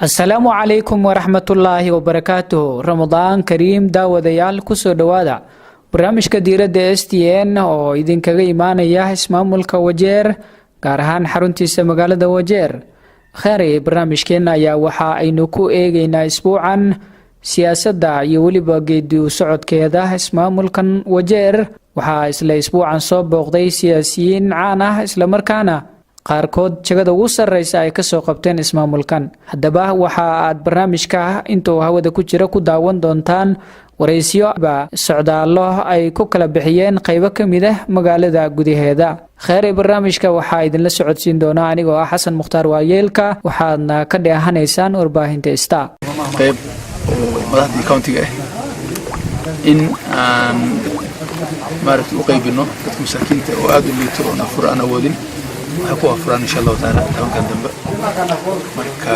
السلام عليكم ورحمة الله وبركاته. رمضان كريم daawadayaal kusoo dhawaada barnaamijka diiradda STN oo idinkaga imaanaya ismaamulka Wajeer gaar ahaan xaruntiisa magaalada Wajeer. Khayri barnaamijkeena ayaa waxa aynu ku eegaynaa isbuucan siyaasadda iyo waliba geedi u socodkeeda ismaamulkan Wajeer. Waxaa isla isbuucan soo booqday siyaasiyiin caan ah isla markaana qaarkood jagada ugu sarreysa ay ka soo qabteen ismaamulkan. Haddaba waxa aad barnaamijka intuu hawada ku jira ku daawan doontaan wareysiyo socdaalo ay ku kala bixiyeen qaybo ka mid ah magaalada gudaheeda. Khayri barnaamijka waxaa idinla socodsiin doona anigoo ah Xasan Mukhtaar Waayeelka. waxaadna ka dheehanaysaan warbaahinta Star. qayb madaxda county-ga in aan maaragtay u qaybino dadka masaakiinta oo aad u liito oo nafur aan awoodin waxay ku afuraan insha Allah taala tabankan dambe marka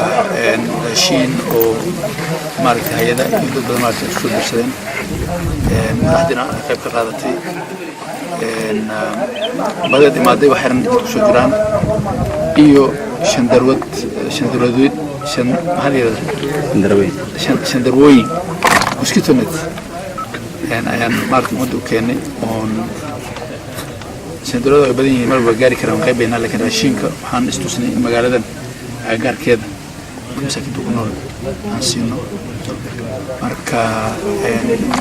raashin oo maaragtay hay'ada iyo dad badan maaragtay isku dirsadeen madaxdina qayb ka qaadatay badad imaaday waxaan ku soo jiraan iyo shandarwooyin mosquito-net ayaan maaragtay muddo keenay oon shandarwada ay badan yihiin marba gaari karaan qaybayna laakiin raashinka waxaan istusnay in magaaladan agagaarkeeda masaakiinta ku nool aan siino marka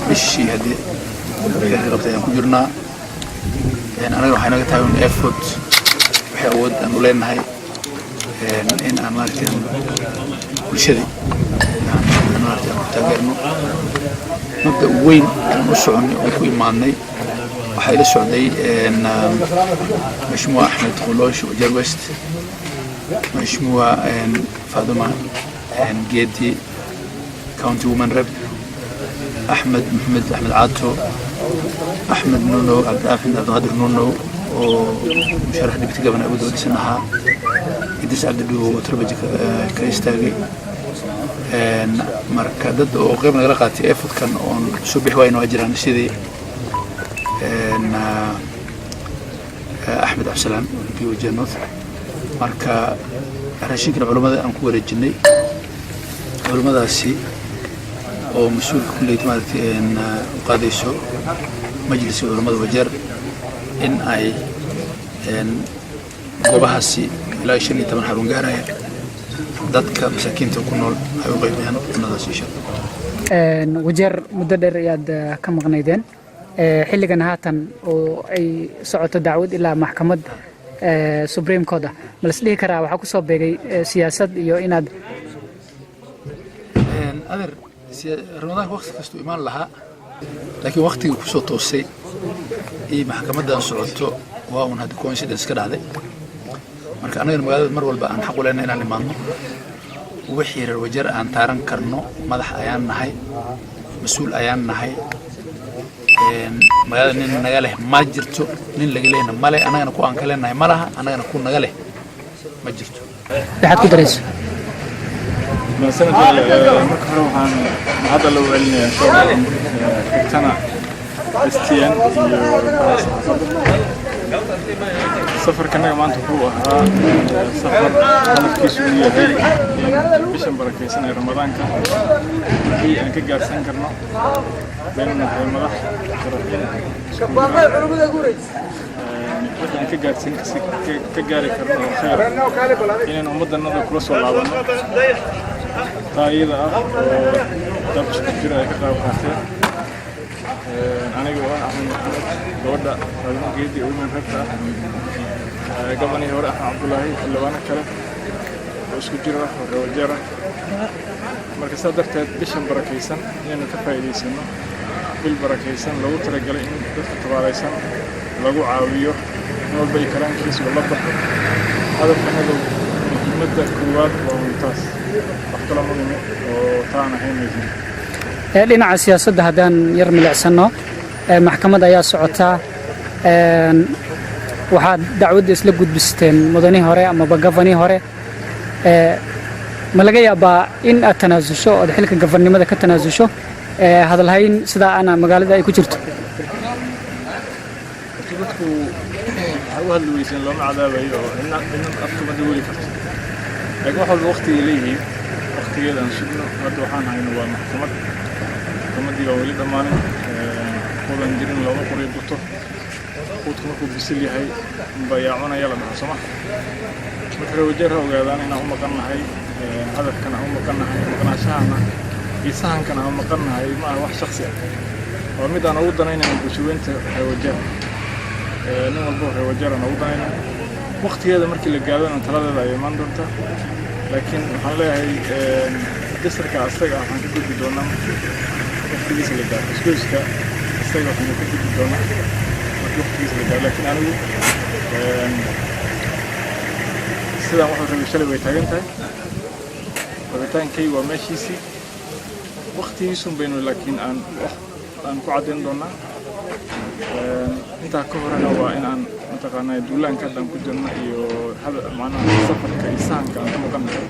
bishii haddii rabtay aan ku jirnaa anaga waxay naga tahay un effort waxay awood aan u leenahay in aan maaragtay bulshadii maaragtay aan ku taageerno mudda weyn aan u soconay oo ku imaanay waxay la socday مشموع أحمد خلوش وجر ويست مشموع فاطمة جيتي كاونتي وومن ريب محمد عاطو أحمد نونو عبد القادر نونو ومشارح ديبتي قبل أبو دولي سنها إدريس عبد الدو وتربج كريستاغي marka dad oo qayb naga qaatay effort kan oo subax weyn oo jiraan sidii أحمد عبد السلام في وجه النص marka raashinka culimada aan ku wareejinay culimadaasi oo mas'uul kulli maaragtay qaadayso majliska culimada Wajeer in ay goobahaasi ilaa 15 xarun gaaraya dadka masaakiinta ku nool ay u qaybiyaan cunadaasi Wajeer muddo dheer ayaad ka maqnaydeen xilligan haatan oo ay socoto dacwad ilaa maxkamad Supreme Court ma la isdhihi karaa waxa ku soo beegay siyaasad iyo inaad adeer Ramadan waqti kasto imaan lahaa laakiin waqtiga ku soo toosay ee maxkamadan socoto waa un hada coincidence ka dhacday marka anaga magaalada mar walba aan xaq u leenahay inaan imaano wixii reer Wajeer aan taaran karno madax ayaan nahay mas'uul ayaan nahay magaalada nin naga leh ma jirto nin laga leeyna male anagana ku aan ka leenahay malaha anagana ku naga leh ma jirto waxaad ku darayso sanad marka hore waxaan hadda la waceliyaa tana STN safarkanaga maanta wuxuu ahaa safar hadafkiisu uu yahay bishan barakeysan ee Ramadaanka wixii aan ka gaarsan karno بيننا مدح waxaan ka gaarsin ka gaari karno khayr inaan ummadana kula soo laabano taayida ah dabka jira ay ka qayb qaateen aniga waxaan gabadha geedi oo man rabta gabadhii hore Cabdullaahi xilwaana kale oo isku jira Wajeer marka sadarteed bishan barakeysan inaan ka faa'iideysano bil barakeysan lagu talagalay in dadka tabaaraysan lagu caawiyo walba karaankiisa wala baxo hadafkanaga muhiimadda koowaad waa intaas wax kale ma nimin oo taana haynaysan dhinaca siyaasadda haddaan yar milicsano maxkamadda ayaa socotaa waxaad dacwadda isla gudbisteen mudanii hore ama gavani hore ma laga yaabaa in aad tanaasusho oo xilka gafanimada ka tanaasusho hadal hayn sida ana magaalada ay ku jirto dadku hawada weysan lama cadaabayo in afka ma dawli karto laakiin waxa waqti leeyahay waqtigeeda aan sugno hadda waxaan hayno waa maxkamadii baa weli dhammaanin qudan jirin looma qoriyo buto quudku markuu bisil yahay bayaacunaya la dhaho soma marka wajeer ha ogaadaan inaan u maqannahay hadafkana aan u maqannahay maqnaashahana iyo sahankana aan u maqannahay ma aha wax shaksi ah waa mid aan ugu danaynayno bulshaweynta wajeer nin walba wajeer aan ugu danayno waqtigeeda markii la gaadana taladeeda ay imaan doontaa laakiin waxaan leeyahay dasarka asaga waxaan ka gudbi doonaa waqtigiisa la gaaro isgoyska asaga waxaan ka gudbi doonaa waqtigiisa la gaaro laakiin anigu sidaan waxaan rabay shalay way taagan tahay rabitaankay waa meeshiisii waqtigiisun baynu laakiin aan ku caddayn doonaa intaa ka horena waa in aan mataqaanaa duulaanka haddaan ku jirno iyo macnaha safarka iyo sahanka aan ka maqannahay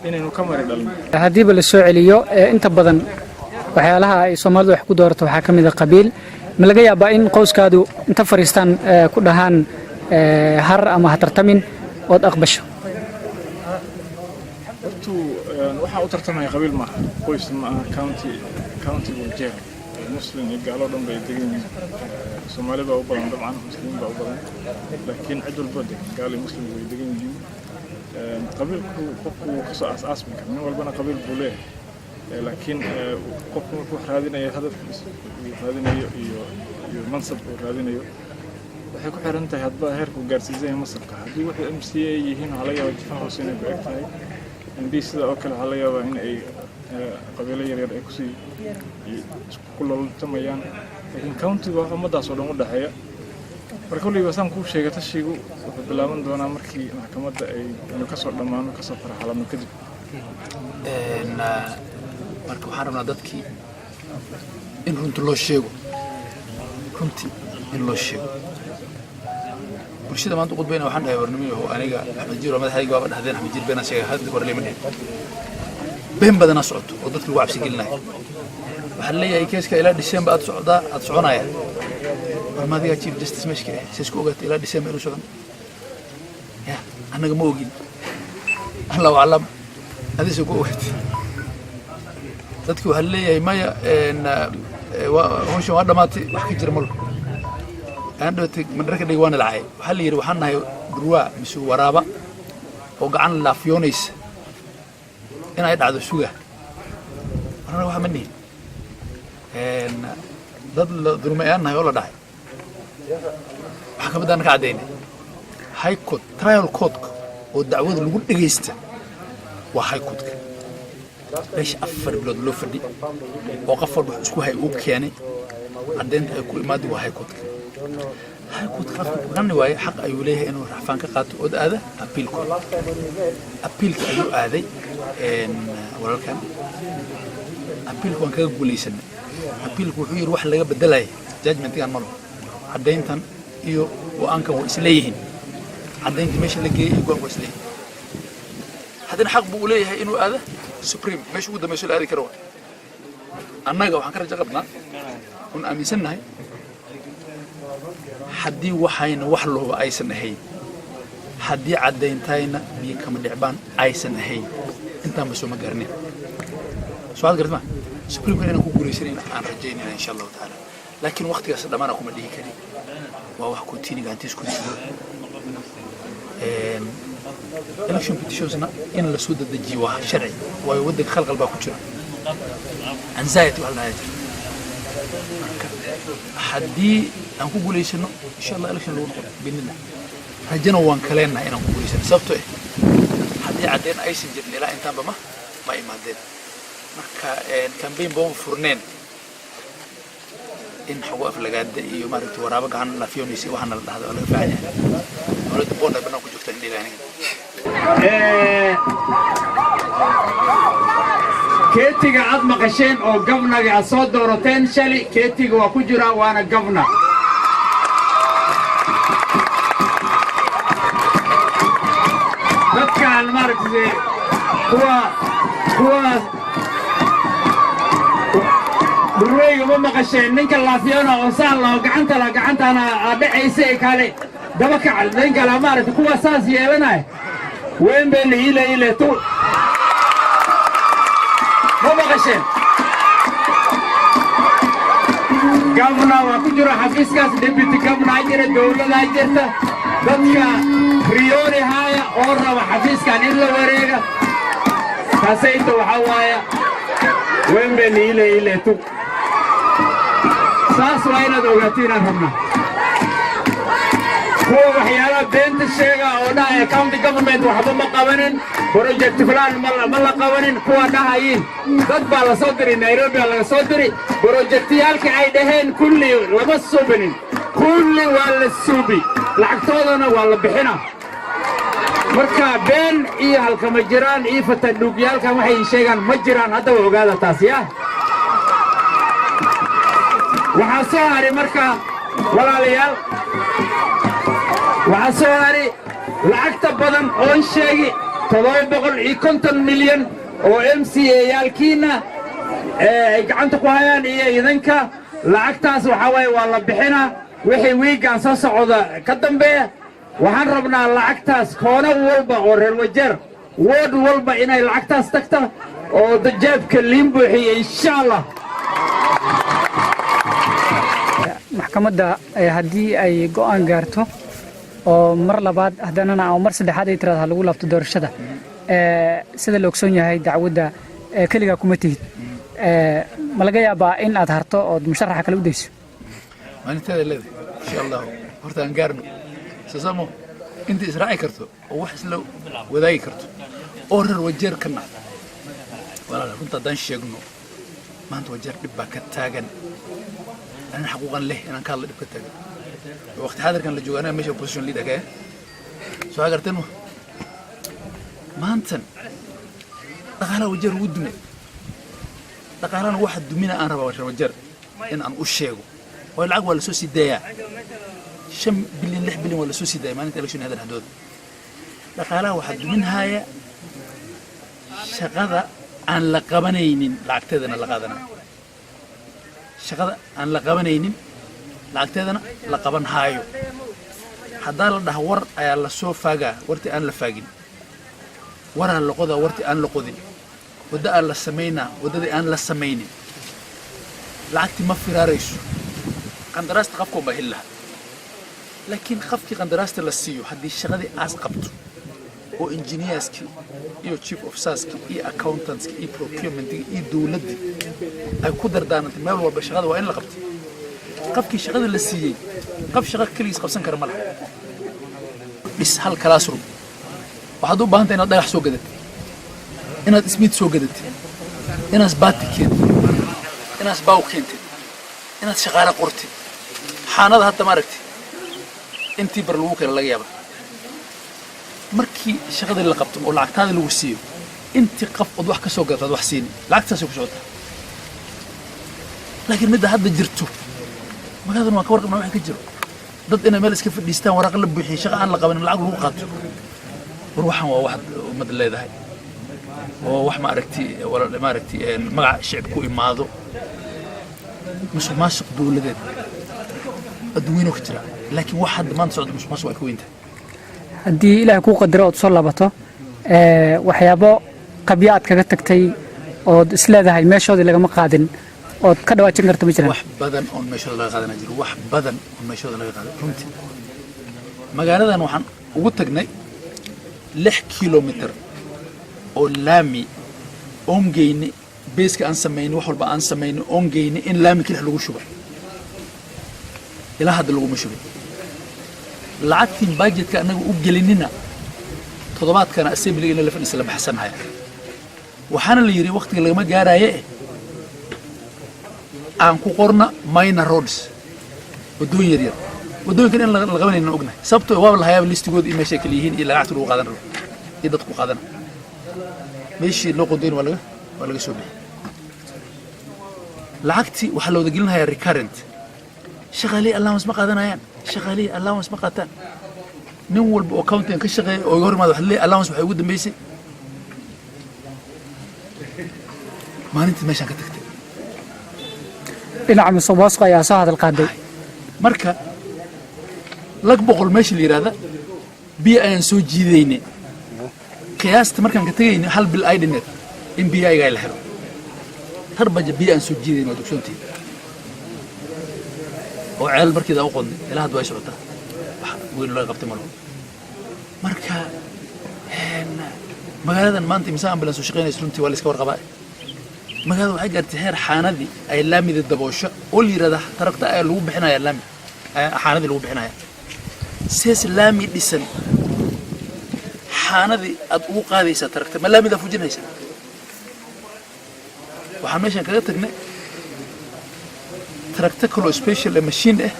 inaynu ka mari dhalno haddiiba la soo celiyo inta badan waxyaalaha ay Soomaalidu wax ku doorato waxaa ka mid ah qabiil ma laga yaabaa in qoyskaadu inta fariistaan ku dhahaan har ama ha tartamin ood aqbasho waxaa u tartamaya qabiil maaha qoys maaha county wajeer muslim iyo gaalo dhan bay degan yihiin Soomaali baa u badan dabcan muslimiin baa u badan laakiin cid walba gaalo iyo muslim way degan yihiin qabiilku qofku ka soo aas-aasmi kara nin walbana qabiil buu leeyahay laakiin qofku markuu raadinayo hadafkiisa uu raadinayo iyo mansab uu raadinayo waxay ku xiran tahay hadba heerku gaarsiisan yahay mansabka haddii waxay MCA yihiin waxaa laga yaabaa jifan hoose inay ku eg tahay MD sida oo kale waxaa laga yaabaa in ay qabiilo yaryar ay kusii ku loltamayaan laakiin countiga wax ummadaas oo dhan u dhexeeya marka waliba saan kuu sheegay tashigu wuxuu bilaaban doonaa markii maxkamadda aynu kasoo dhammaano kasoo farxalano kadib marka waxaan rabnaa dadkii in runta loo sheego runtii in loo sheego bulshada maanta qudbayna waxaan dhahay warnimiyo aniga Axmed Jiir madaxayga waa dhahdeen Axmed Jiir beenan sheegay hadda war leeyahay been badana socdo oo dadku waa cabsi gelinay waxa leeyahay keeska ilaa December aad soconaya maadiga chief justice meeshka sisku ogaatay ilaa December uu socon ya anaga ma ogin Allah wa'alam hadii soo ogaatay dadku waxa leeyahay maya hawshan waa dhamaatay wax ka jira mal aan dhawtay madarka dhigwana lacay waxa la yiri waxaan nahay durwa misu waraaba oo gacan la fiyoonaysa in ay dhacdo suga ana waxa manni dad durmayaan nahay oo la dhahay waxa ka badan ka cadeynay high court trial court oo dacwada lagu dhageysta waa high court ليش أفر بلاد لو فدي وقفر بحسكو هاي أوكياني عدين هيكو إمادي وهاي كوتك هاي كوتك غني واي حق أيوليه إنه رحفان كقاتو أود هذا أبيلكو أيو هذا إن ولا كان أبيلكو أنك بوليسن أبيلكو حير واحد لقى بدلاي جاجمنت كان مرة عدين تن إيو وأنك وإسليهن عدين تمشي لقي يقول وإسليه هذا حق بوليه إنه هذا سوبريم مش وده مسؤول هذه كروه أنا جا وحنا كرجع قبنا كن أميسنا هاي حدي وحين وحلو أي سنة هي حدي عدين تاينا بيكم اللعبان أي سنة هي أنت مسؤول مقرنين سؤال قرد ما سوبريم كنا نقول يسرين عن رجينا إن شاء الله تعالى لكن وقت يصير ما نقوم اللي كذي وواحد كنتيني قاعد تسكت election petitionsna in la soo dedejiyo waa sharci way wadanka khalqal baa ku jira anxiety wala hay'ad marka hadii aan ku guuleysano insha Allah election lagu noqdo binina rajana waan kaleena inaan ku guuleysano sababtoo ah hadii cadeen aysan jirin ilaa intaanba ma imaadeen marka campaign boo furneen in xagu aflagaada iyo maaragtay waraaba gacan la fiyoonaysi waxana la dhahdo laga faacan yahay dawladda boona banaan ku joogta in ilaahay keetiga aad maqasheen oo gabnaga aad soo doorateen shalay keetiga waa ku jira waana gabna dadkaan maaragtay kuwa burweyga ma maqasheen ninka laafiyana oo saan loo gacantana dhacaysa kale daba kacal ninka la maaragtay kuwa saas yeelanay وين بين إلى تو ما بغشين قبنا وكجر حفيز كاس دبيتي قبنا عجرة دولة عجرة dadka priori haya oo raba xafiiskan in la wareega taasayto waxa waaya wembe ile tu saas waa inaad ogaatiin aan rabnaa kuwa waxyaalaha beenta sheega oo dhahaya county government waxba ma qabanin project fulaan ma la qabanin kuwa dhahayin dad baa la soo diray Nairobi laga soo diray projectyaalka ay dhaheen kulli lama subinin kulli waa la subi lacagtoodana waa la bixina marka been iyo halkama jiraan iyo fatadhuugyaalkan waxay sheegaan ma jiraan hadda waa ogaada taas yaa waxaa soo haray marka walaalayaal waxaa soo haray lacagta badan oon sheegi 750 milyan oo MCA yaalkiina ay gacanta ku hayaan iyo idanka lacagtaas waxaa waaye waa la bixinaa wixii wiigaan soo socda ka dambeeya waxaan rabnaa lacagtaas koona walba oo reer Wajeer ward walba inay lacagtaas tagta oo dajaabka liin buuxiyo insha Allah maxkamadda haddii ay go'aan gaarto oo mar labaad haddana ama mar saddexaad ay tiraahdo lagu laabto doorashada sida la ogsoon yahay dacwadda kaliya kuma tihid ma laga yaabaa in aad harto oo musharaxa kale u dayso maalinteeda leedahay insha Allah horta aan gaarno sasamo inta israaci karto oo wax isla wadaagi karto oo reer Wajeer ka nacdo walaal runta dan sheegno maanta Wajeer dib baa ka taagan أنا حقوقاً له أنا كارل دبكتة وقت حاضر كان لجوانا مش opposition leader كه سو أقدرتنو ما أنتن دخل وجر ودنا دخلنا واحد دمنا أنا ربع وجر إن أنا أشيعه والعقل ولا سوسي دايا شم بلين لح بلين ولا سوسي دايا ما نتقبل شنو هذا الحدود دخلنا واحد من هاي شغذا عن لقبنين لعكتنا لقادنا shaqada aan la qabanaynin lacagteedana la qaban haayo hadaa la dhax war ayaa la soo faagaa warti aan la faagin waran la qoda warti aan la qodin wada aan la sameeyna wadadii aan la sameeynin lacagti ma firaarayso qandaraasta qafku ma helaha laakiin qafki qandaraasta la siiyo hadii shaqadii aas qabto oo engineerski iyo chief of staffski iyo accountantski iyo procurement iyo dawladda ay ku dardaanantay meel walba shaqada waa in la qabto qafkii shaqada la siiyay qaf shaqo kaliis qabsan kara malaha bis hal classroom waxaad u baahan tahay inaad dhagax soo gadatay inaad ismiid soo gadatay inaad baati keentay inaad baaw keentay inaad shaqaale qortay xaanada hadda ma aragtay intii bar lagu kala laga yaabaa markii shaqada la qabto oo lacagtaada lagu siiyo intii qaf oo wax ka soo gadad wax siin lacagtaas ku socota laakiin mid hadda jirto magaalada ma ka warqabna wax ka jiro dad inay meel iska fadhiistaan waraaq la buuxiyo shaqo aan la qaban lacag lagu qaato ruuxan waa wax umad leedahay oo wax ma aragti magac shicib ku imaado musuqmaasuq dawladeed adduunyo ka jira laakiin wax hadda maanta socdo musuqmaasuq ay ku weyntahay haddii ilaahay kuu qadaro ood soo laabato waxyaabo qabya aad kaga tagtay ood isleedahay meeshoodii lagama qaadin ood ka dhawaajin karta ma jiraan wax badan oo meeshooda laga qaadana jiro wax badan oo meeshooda laga qaaday runtii magaaladan waxaan ugu tagnay 6 kilomitir oo laami oongeyni beeska aan sameeyno wax walba aan sameeyno oongeyni in laami kale lagu shubo ilaa hadda lagu shubay lacagtii budgetka anagu u gelinina toddobaadkana assembly in la fadhiisto la baxsanahay waxaana la yiri waqtiga lagama gaaraaye aan ku qorna minor roads wadooyin yar wadooyinkan in la qabanayna ognahay sababtoo waa la hayaa listigood iyo meesha kale yihiin ilaa lacagta lagu qaadan rabo iyo dadku qaadan meeshii loo qodoyn waa laga soo bixi lacagtii waxa loo gelinayaa recurrent shaqaaley allowance ma qaadanayaan shaqaaley allowance ma qaataan nin walba oo county ka shaqeeyo oo hormaad wax leeyahay allowance waxa ugu dambeysay maalintii meesha ka tagtay dhinaca musuqmaasuqa ayaa soo hadal qaaday marka lag boqol meesha la yiraahdo biyo ayaan soo jiidaynay qiyaasta markaan ka tagaynay hal bil ay dhineed in biyo ay la helo tarbaja biyo aan soo jiidayn waa dugsoontii oo ceel markiida u qodnay ilaa hadda way socotaa wax weyn loo qabtay malo marka magaaladan maanta imisa ambulance u shaqeynaysa runtii waa la iska warqabaa magaalada waxay gaartay heer xaanadii ay laamida daboosho oo la yiraahdo taragta ay lagu bixinaya laami xaanadii lagu bixinaya sees laami dhisan xaanadii aad ugu qaadaysaa taragta ma laamida fujinaysa waxaan meeshan kaga tagnay taragta kaloo special machine ah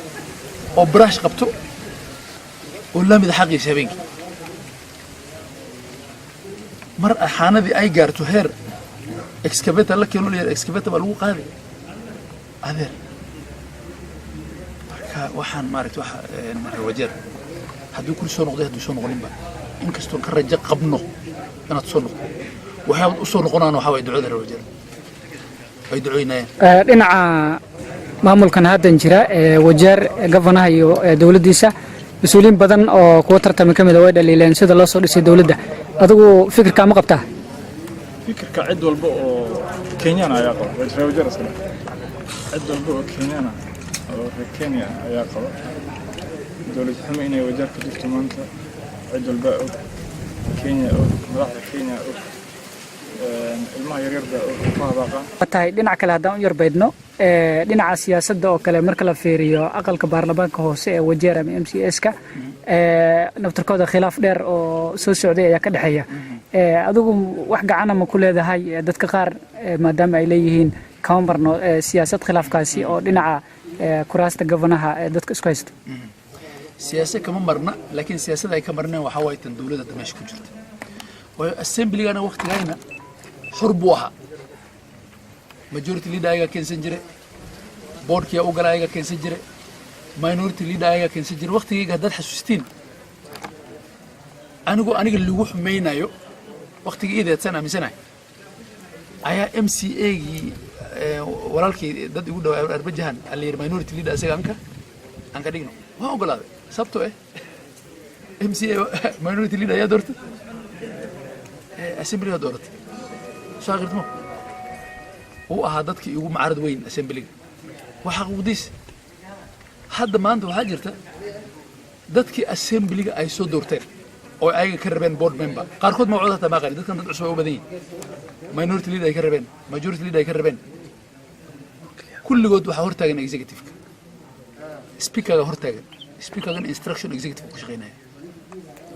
oo brush qabto oo laamida xaqiisa habeenkii mar xaanadii ay gaarto heer excavator la keeno leeyahay excavator baa lagu qaaday adeer marka waxaan maaragtay waxa wajeer hadduu kul soo noqday hadduu soo noqoninba inkastoo ka rajo qabno inaad soo noqdo waxaad u soo noqonaan waxa way ducada wajeer ay duceynayaan dhinaca maamulkan haddan jira wajeer gofanaha iyo dawladdiisa mas-uuliyiin badan oo kuwa tartami ka mid ah way dhaliileen sida loo soo dhisay dawladda adigu fikirka ma qabtaa fikirka cid walba oo Kenyan ayaa qaba wajeer asla cid walba oo Kenyan oo Kenya ayaa qaba dawladda xuma inay wajeer ka dhigto maanta cid walba oo Kenya oo madaxda Kenya oo ilmaha yaryar baa ku habaqaan tahay dhinaca kale haddaan u yarbaydno dhinaca siyaasadda oo kale marka la fiiriyo aqalka baarlamaanka hoose ee wajeer ama MCS-ka naftarkooda khilaaf dheer oo soo socday ayaa ka dhaxeeya adigu wax gacan ma ku leedahay dadka qaar maadaama ay leeyihiin kama marno siyaasad khilaafkaasi oo dhinaca kuraasta gofanaha dadka isku haysta siyaasad kama marna laakiin siyaasad ay ka marneen waxa way tan dawladda meesha ku jirta way assembly-gana waqtigayna xor buu ahaa majority leader ayaga keensan jiray boardkiya u gala ayaga keensan jiray minority leader ayaga keensan jiray waqtigayga haddaad xasuustiin aniga lagu xumaynayo waqtigii ideedsan aaminsanahay ayaa MCA-gii walaalkii dad igu dhawaa arbajahan la yiri minority leader isaga aan ka dhigno waan ogolaaday sababtoo MCA minority leader ayaa doortay assembly doortay soo aqirtmo uu ahaa dadkii ugu macarad weyn assembly-ga waxa qudiis hadda maanta waxaa jirta dadkii assembly-ga ay soo doorteen oo ayaga ka rabeen board member qaarkood ma wada taa maaqani dadkan dad cusub oo badan yihiin minority leader ay ka rabeen majority leader ay ka rabeen kulligood waxa hortaagan executive-ka speaker-ga hortaagan speaker-gan instruction executive ku shaqeynaya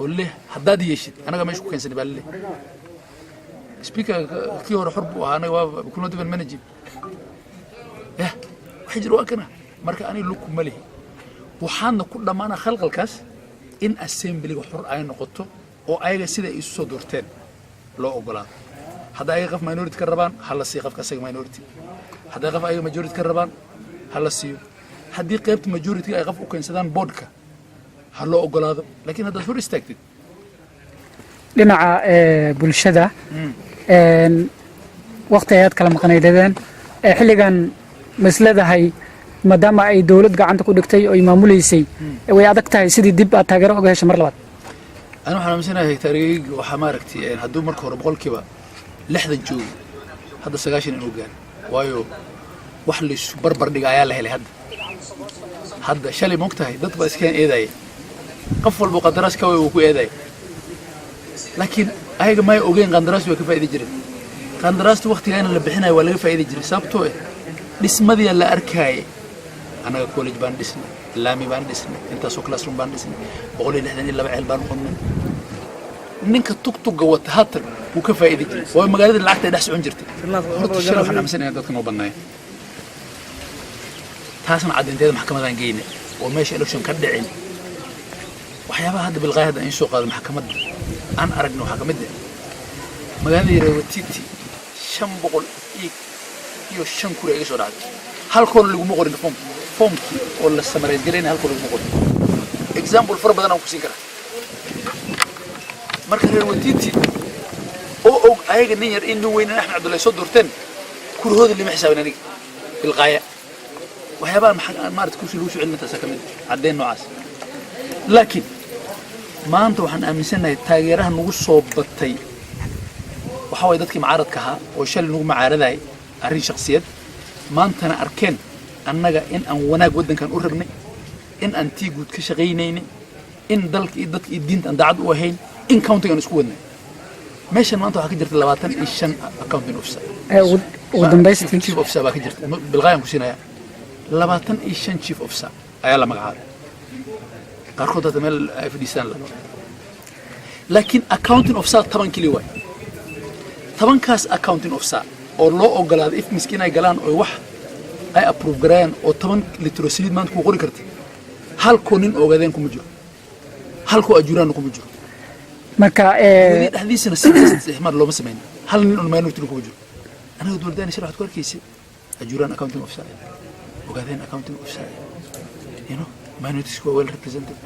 oo leh haddaad yeeshid anaga meesha ku keensanay baa leh speaker kii hore xor buu ahaa anaga waa kuna diban manager waxa jira waa kana marka aniga luku ma lehi waxaana ku dhamaana khalqalkaas in assembly-ga xor ay noqoto oo ayaga sida ay isu soo doorteen loo ogolaado hadda ay qof minority ka rabaan hala sii qofka asaga minority hadda qof ay majority ka rabaan hala siiyo haddii qaybta majority ay qof u keensadaan boardka ha loo ogolaado laakiin haddaad hor istaagtid dhinaca bulshada waqti ayaad kala maqnaydeen xilligan masladahay maadaama ay dawlad gacanta ku dhigtay oo ay maamuleysay way adag tahay sidii dib aad taageero uga hesho mar labaad أنا وحنا مسنا هيك تاريخ وحماركتي يعني هدو مركو ربقول كيبا لحظة جو هذا سجاشين إنه قال وايو وحلش بربر دقا عياله هلي هذا شالي مقتهي ضد بس كان إيه داي قفل بقدراس كوي وكو إيه داي لكن هاي ما يوجين قندراس وكيف إذا جري قندراس وقت يعني اللي بحنا ولا كيف إذا جري سبتوه اسم ذي اللي أركاي أنا كولج باندسني لامي باندسني أنت سو كلاس روم باندسني بقول لي إحنا إلا بعيل بانقمن نينك توك جوات هاتر وكيف إذا جري ومقالد اللي عكت يدحس عنجرتي هرت الشلون إحنا مسنا هذا كانوا بناي تاسن عاد انتهى محكمة ذانجينة وماشي إلكشن كدعين وحيابها هذا بالغاية هذا إنسو قال المحكمة أنا أرجنو حكمة مقالد يروتيتي شن بقول إيك يو شن كوري إيش وراد هل كون اللي جمهور الفم فمكي ولا السمرة جرينا هل كون جمهور example فرق بدنا نقصين كره مركز يروتيتي أو أي جنير إنه وين نحن عبد الله يصدر تن كل هذا اللي محسابنا نيجي بالغاية وحيابها ما تكونش لوش علم تسكمل عدين نعاس لكن ما أنت وحنا أمسنا التاجرها نقول صوب بتي وحاول يدك معارض كها وشل نقول معارض هاي arrin shakhsiyad maantana arkeen annaga in aan wanaag waddankan u rabnay in aan tii guud ka shaqaynaynay in dalka iyo dadka iyo diinta aan daacad u ahayn in countigan isku wadnay meeshan maanta waxaa ka jirta 25 accounting officer ugu dambaystii chief officer baa ka jirta bilqaayan ku siinaya 25 chief officer ayaa la magacaabay qaarkood hadda meel ay fadhiistaan laakiin accounting officer 10 kili waay 10kaas accounting officer oo loo ogolaaday if miskiin ay galaan oo wax ay approve garayaan oo 10 litro saliid maanta ku qori kartay halkoo nin ogaadeen kuma jiro halkoo ajuraan kuma jiro marka dhexdiisana istixmaar looma sameyn hal nin oo minority kuma jiro anaga dowladana sharax ku arkaysay ajuraan accounting officer ogaadeen accounting officer minorities waa well represented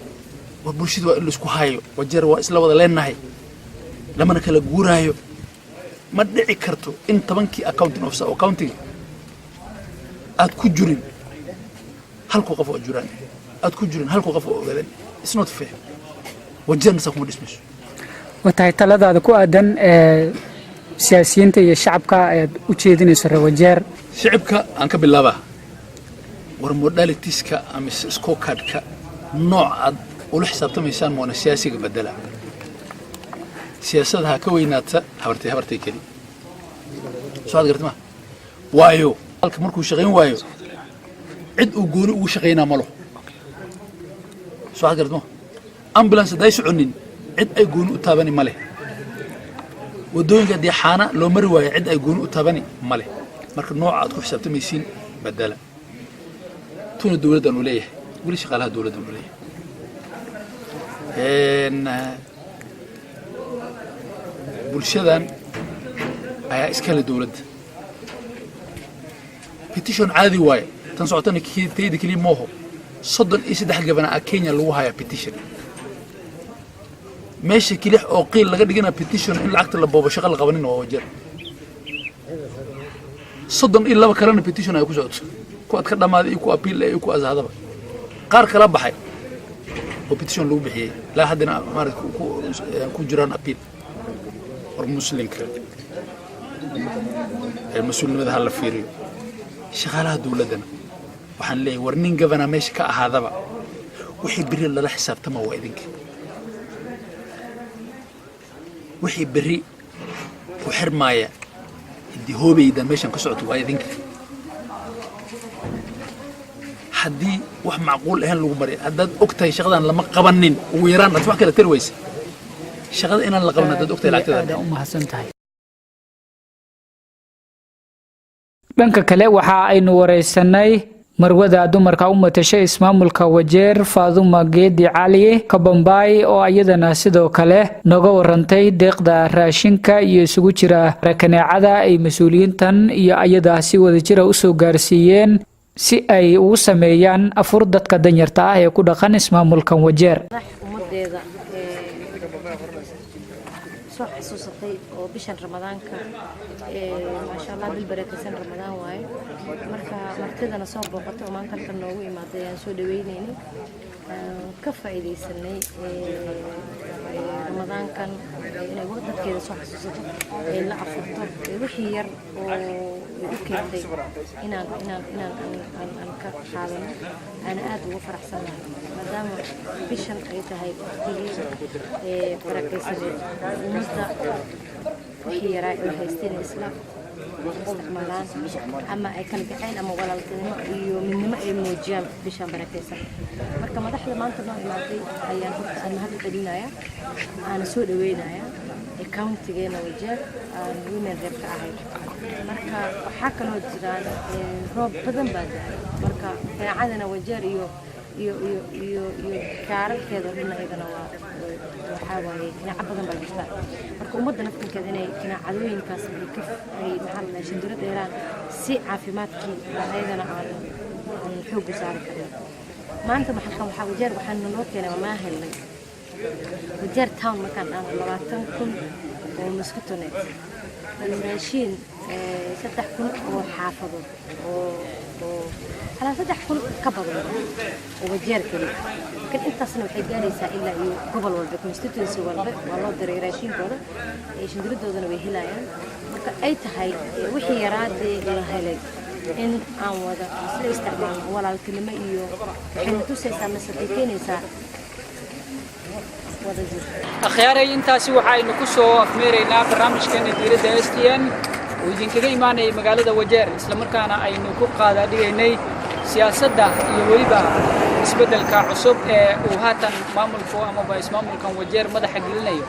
waa bulshada waa in la isku hayo wajeer waa isla wada leenahay lamana kala guuraayo ma dhici karto in 10kii accounting officer oo countiga aad ku jirin halku qof oo ajuraan aad ku jirin halku qof oo ogaadeen it's not fair wajeerna sa kuma dhismayso watahay taladaada ku aadan siyaasiyiinta iyo shacabka aad u jeedinayso rawajeer shacabka aan ka bilaabaa war modalitiska ama scorecardka nooc aad ula xisaabtamaysaan moona siyaasiga bedela siyaasadaha ka weynaata habartay keli soo aad gartama waayo halka markuu shaqayn waayo cid uu gooni ugu shaqaynaa malo soo aad gartama ambulance day soconin cid ay gooni u taabani male wadooyinka diixaana loo mari waayo cid ay gooni u taabani male marka nooc aad ku xisaabtamaysiin bedela tuna dawladdan u leeyahay wali shaqaalaha dawladdan u leeyahay bulshadan ayaa iskale dawladda petition caadi waaye tan socotana tayda keliya mooho 33 gabana Kenya lagu haya petition meesha keliya oo qiil laga dhigana petition in lacagta la boobo shaqo la qabanin oo wajeer 32 kalena petition ay ku socoto ku ad ka dhamaaday ku appeal ay ku azadaba qaar kala baxay oo petition lagu bixiyay la hadana maarad ku jiraan appeal war muslimka ay mas'uulnimada hal fiiriyo shaqaalaha dawladana waxaan leeyahay war nin governor meesha ka ahaadaba wixii bari la xisaabtama waa idinka wixii bari ku xirmaaya hadii hoobaydan meeshan ka socoto waa idinka haddii wax macquul ahaan lagu maray haddaad ogtahay shaqadan lama qabanin ugu yaraan aad wax kala tari waysa shaqada inaan la qaban haddaad ogtahay lacagtada u mahadsantahay dhanka kale waxa aynu wareysanay marwada dumarka u matashay ismaamulka wajeer Faaduma Geedi Cali Kabambay oo ayadana sidoo kale naga warantay deeqda raashinka iyo isugu jira rakaneecada ay mas'uuliyiintan iyo ayada si wada jira u soo gaarsiiyeen si ay u sameeyaan afur dadka danyarta ah ee ku dhaqan ismaamulkan wajeer ummadeeda soo xasuusatay oo bishan ramadaanka ma sha Allah bil barakaysan ramadaan waaye marka martidana soo booqato oo maanta halkan noogu imaaday aan soo dhaweynayna ka faa'iideysanay ramadaankan inay dadkeeda soo xasuusato ay la afurto wixii yar oo u keentay inaan ka qaadano ana aad ugu faraxsanahay maadaama bishan ay tahay waqtigii barakaysan ummadda wixii yaraa ay haysteen isla isticmaalaan ama ay kala gaceen ama walaaltinimo iyo midnimo ay muujiyaan bishan barakaysan marka madaxda maanta noo imaaday ayaan horta aan mahad celinayaa aan soo dhaweynaya countigeena wajeer aan women rep ka ahay marka waxaa kaloo jiraan roob badan baa daay marka raacadana wajeer iyo kaararkeeda dhina iyadana waxaa waaye dhinaca badan baa jirta marka ummadda naftinkeeda inay dhinacadooyinkaas ay maxaa la shindiro dheeraan si caafimaadkii ayadana aan xoog u saari karno maanta waxaa wajeer waxaan noo keenay ma helnay wajeer town markaan aan 20,000 oo mosquito net raashin saddex kun oo xaafadood oo على صدق كل كبر وبجير كله لكن أنت أصلا وحجاني إلا يو قبل ولا constituency ولا والله دري راشين كذا إيش ندرد ودنا بهلايا أي تهاي وحي يراد هلاي إن عوض أصل استعمال ولا الكلمة يو حين توسع مسكين يسا أخيرا intaasi waxaynu ku soo afmeeraynaa barnaamijkeena diiradda STN oo idinkaga imaanay magaalada Wajeer isla markaana aynu ku qaada dhigaynay siyaasadda iyo waliba isbeddelka cusub ee uu haatan maamulku ama ismaamulkan Wajeer madaxa gelinayo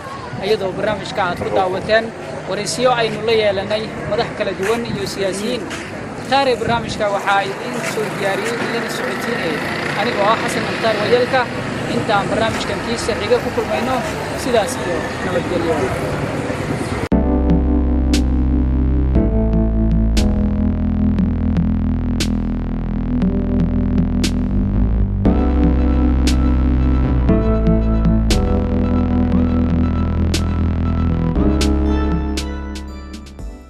iyadoo barnaamijka aad ku daawateen waraysiyo aynu la yeelanay madax kala duwan iyo siyaasiyiin taariikh barnaamijka waxa idin soo diyaariyay ilaa socodsiinay anigoo ah Xasan Muxtaar Wayelka inta barnaamijkan kiisa xiga ku kulmayno sidaas iyo nabadgelyo